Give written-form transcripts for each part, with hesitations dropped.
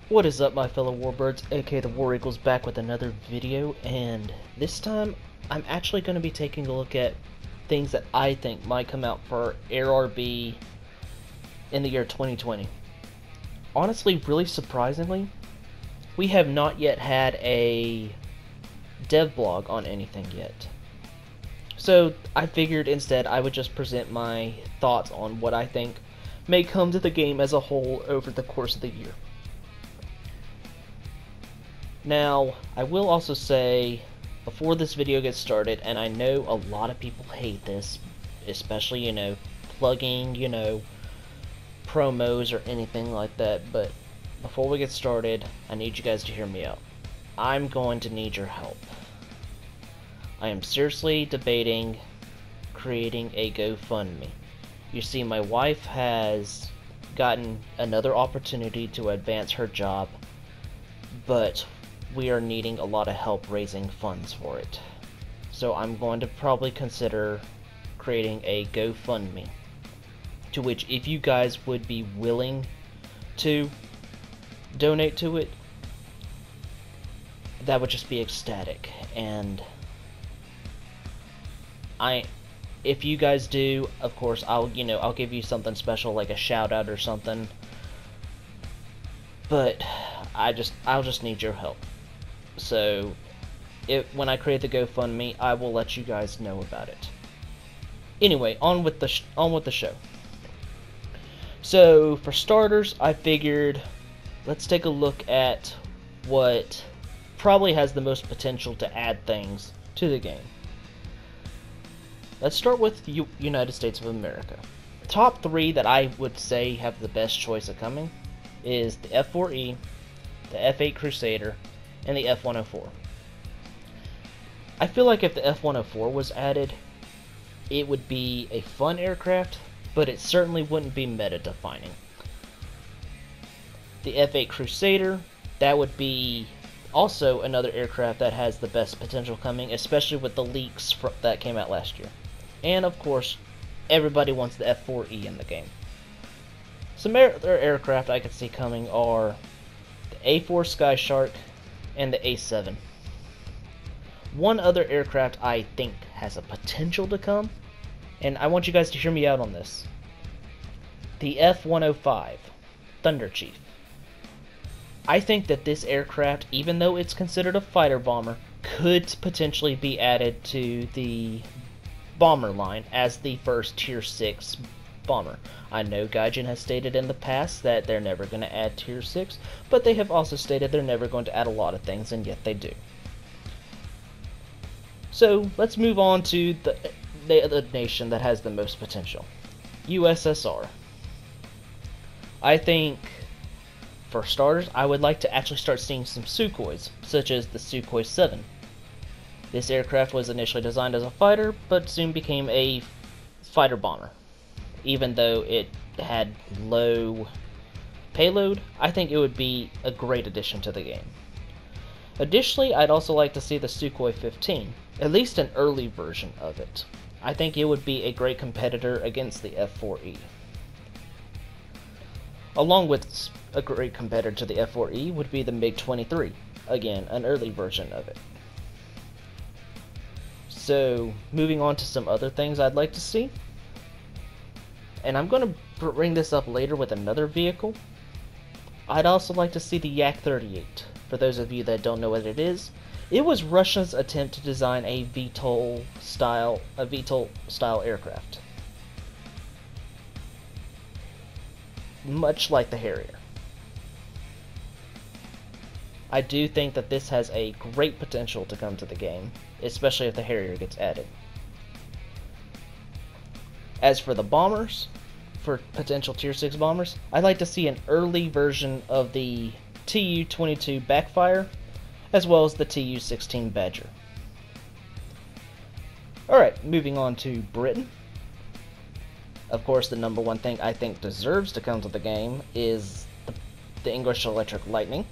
What is up, my fellow warbirds, aka the War Eagles, back with another video, and this time I'm actually going to be taking a look at things that I think might come out for AirRB in the year 2020. Honestly, really surprisingly, we have not yet had a dev blog on anything yet. So I figured instead I would just present my thoughts on what I think may come to the game as a whole over the course of the year. Now, I will also say, before this video gets started, and I know a lot of people hate this, especially, plugging, promos or anything like that, but before we get started, I need you guys to hear me out. I'm going to need your help. I am seriously debating creating a GoFundMe. You see, my wife has gotten another opportunity to advance her job, but we are needing a lot of help raising funds for it. So I'm going to probably consider creating a GoFundMe, to which if you guys would be willing to donate to it, that would just be ecstatic. And if you guys do, of course, I'll give you something special, like a shout out or something. But I'll just need your help. So, when I create the GoFundMe, I will let you guys know about it. Anyway, on with the show. So, for starters, I figured let's take a look at what probably has the most potential to add things to the game. Let's start with United States of America. The top three that I would say have the best choice of coming is the F4E, the F8 Crusader, and the F104. I feel like if the F104 was added, it would be a fun aircraft, but it certainly wouldn't be meta-defining. The F8 Crusader, that would be also another aircraft that has the best potential coming, especially with the leaks that came out last year. And of course, everybody wants the F4E in the game. Some other aircraft I could see coming are the A4 Skyshark and the A7. One other aircraft I think has a potential to come, and I want you guys to hear me out on this. The F105 Thunder Chief. I think that this aircraft, even though it's considered a fighter bomber, could potentially be added to the bomber line as the first Tier 6 bomber. I know Gaijin has stated in the past that they're never going to add Tier 6, but they have also stated they're never going to add a lot of things, and yet they do. So, let's move on to the other nation that has the most potential. USSR. I think, for starters, I would like to actually start seeing some Sukhois, such as the Sukhoi 7. This aircraft was initially designed as a fighter, but soon became a fighter bomber. Even though it had low payload, I think it would be a great addition to the game. Additionally, I'd also like to see the Sukhoi 15, at least an early version of it. I think it would be a great competitor against the F4E. Along with a great competitor to the F4E would be the MiG-23, again, an early version of it. So, moving on to some other things I'd like to see. And I'm going to bring this up later with another vehicle. I'd also like to see the Yak-38. For those of you that don't know what it is was Russia's attempt to design a VTOL style aircraft, much like the Harrier. I do think that this has a great potential to come to the game, especially if the Harrier gets added. As for the bombers, for potential Tier 6 bombers, I'd like to see an early version of the Tu-22 Backfire, as well as the Tu-16 Badger. Alright, moving on to Britain. Of course, the number one thing I think deserves to come to the game is the English Electric Lightning.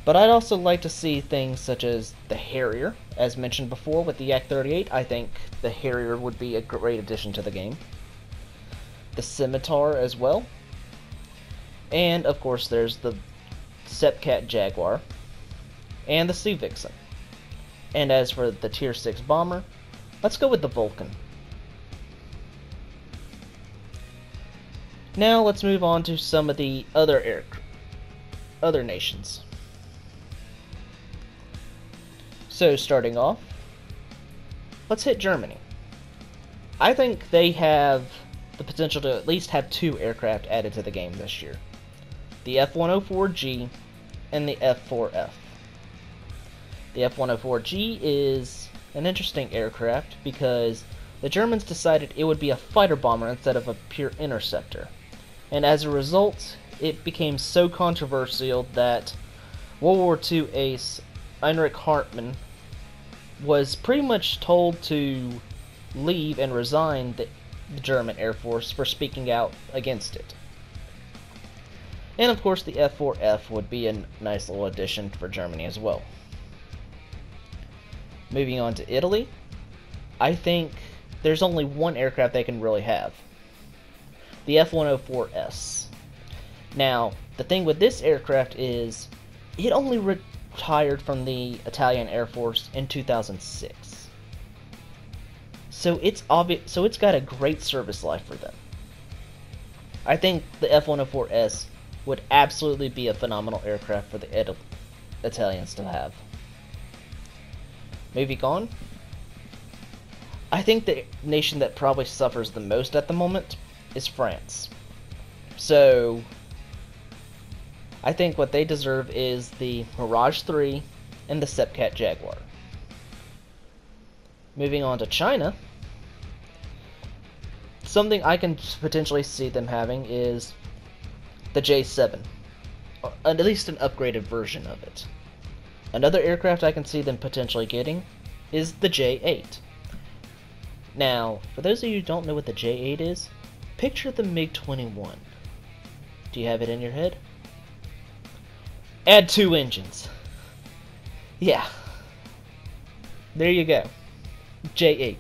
But I'd also like to see things such as the Harrier. As mentioned before with the Yak-38, I think the Harrier would be a great addition to the game. The Scimitar as well. And, of course, there's the Sepcat Jaguar, and the Sea Vixen. And as for the Tier 6 bomber, let's go with the Vulcan. Now let's move on to some of the other nations. So starting off, let's hit Germany. I think they have the potential to at least have 2 aircraft added to the game this year. The F-104G and the F-4F. The F-104G is an interesting aircraft because the Germans decided it would be a fighter bomber instead of a pure interceptor. And as a result, it became so controversial that World War II ace Heinrich Hartmann was pretty much told to leave and resign the German Air Force for speaking out against it. And of course the F-4F would be a nice little addition for Germany as well. Moving on to Italy, I think there's only one aircraft they can really have. The F-104S. Now, the thing with this aircraft is it only retired from the Italian Air Force in 2006. So it's obvious, so it's got a great service life for them. I think the F-104S would absolutely be a phenomenal aircraft for the Italians to have. Moving on, I think the nation that probably suffers the most at the moment is France. So I think what they deserve is the Mirage 3 and the Sepcat Jaguar. Moving on to China, something I can potentially see them having is the J7, or at least an upgraded version of it. Another aircraft I can see them potentially getting is the J8. Now, for those of you who don't know what the J8 is, picture the MiG-21. Do you have it in your head? Add 2 engines. Yeah. There you go. J8.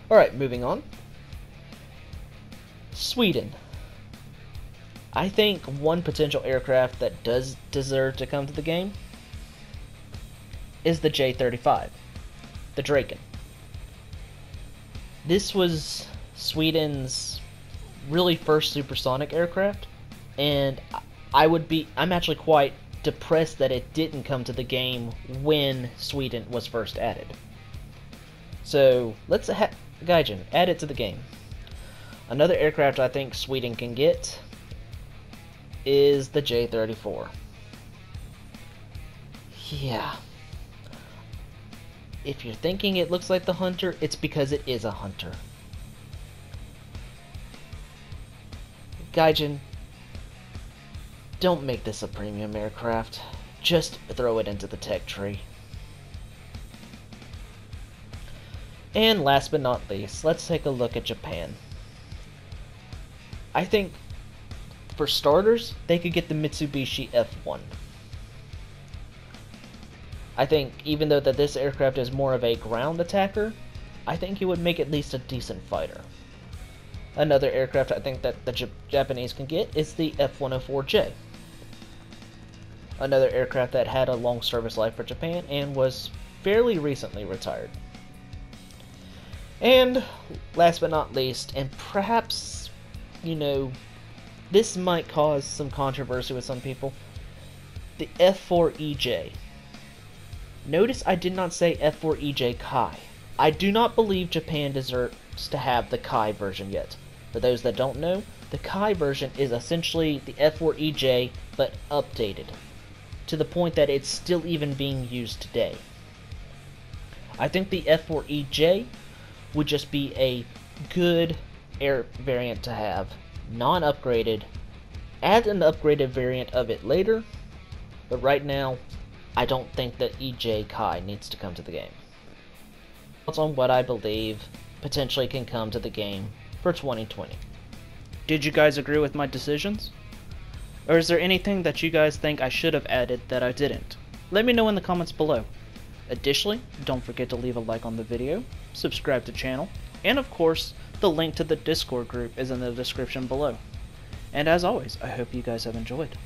Alright, moving on. Sweden. I think one potential aircraft that does deserve to come to the game is the J-35, the Draken. This was Sweden's really first supersonic aircraft, and I'm actually quite depressed that it didn't come to the game when Sweden was first added. So let's Gaijin, add it to the game. Another aircraft I think Sweden can get is the J-34. Yeah. If you're thinking it looks like the Hunter, it's because it is a Hunter. Gaijin, don't make this a premium aircraft. Just throw it into the tech tree. And last but not least, let's take a look at Japan. I think, for starters, they could get the Mitsubishi F1. I think, even though that this aircraft is more of a ground attacker, I think he would make at least a decent fighter. Another aircraft I think that the Japanese can get is the F-104J. Another aircraft that had a long service life for Japan and was fairly recently retired. And last but not least, and perhaps, you know, this might cause some controversy with some people, the F-4EJ. Notice I did not say F-4EJ Kai. I do not believe Japan deserves to have the Kai version yet. For those that don't know, the Kai version is essentially the F-4EJ but updated, to the point that it's still even being used today. I think the F-4EJ would just be a good air variant to have, non-upgraded. Add an upgraded variant of it later, but right now, I don't think that EJ Kai needs to come to the game. Thoughts on what I believe potentially can come to the game for 2020. Did you guys agree with my decisions? Or is there anything that you guys think I should have added that I didn't? Let me know in the comments below. Additionally, don't forget to leave a like on the video, subscribe to the channel, and of course, the link to the Discord group is in the description below. And as always, I hope you guys have enjoyed.